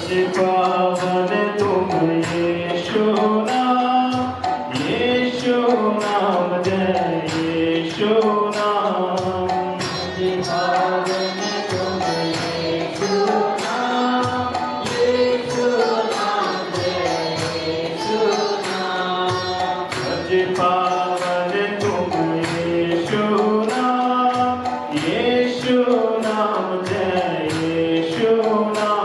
पावन तुम यीशु नाम जय यीशु नाम। पावन तुम यीशु नाम जय यीशु नाम। पावन तुम यीशु नाम जय यीशु नाम।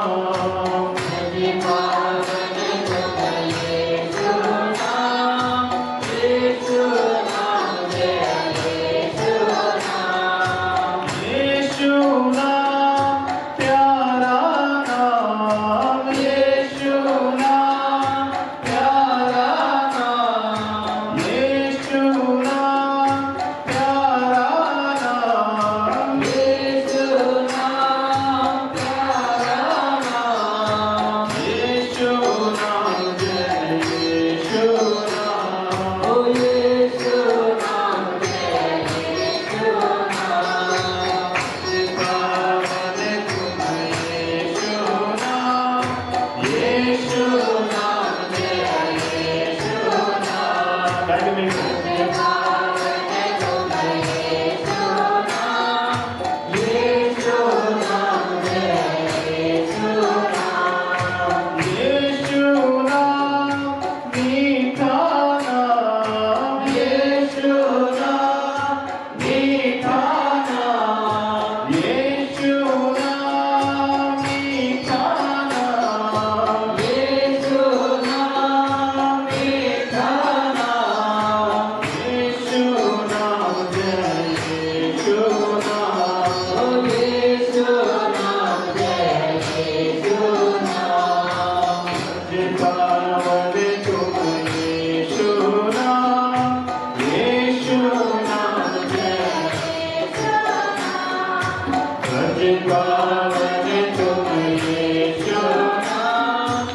पावन तुम यीशु नाम जय यीशु नाम। यीशु नाम प्यारा नाम, यीशु नाम प्यारा नाम, यीशु नाम प्यारा नाम, यीशु नाम प्यारा नाम। यीशु नाम जय यीशु नाम। ओ यीशु नाम जय यीशु नाम। पावन तुम यीशु नाम जय यीशु नाम। पावन तुम यीशु नाम जय यीशु नाम। यीशु नाम मीठा नाम, यीशु नाम मीठा नाम, यीशु नाम मीठा नाम, यीशु नाम मीठा नाम। यीशु नाम जय यीशु नाम। ओ यीशु नाम जय यीशु नाम। पावन तुम यीशु नाम जय पावन तुम यीशु नाम।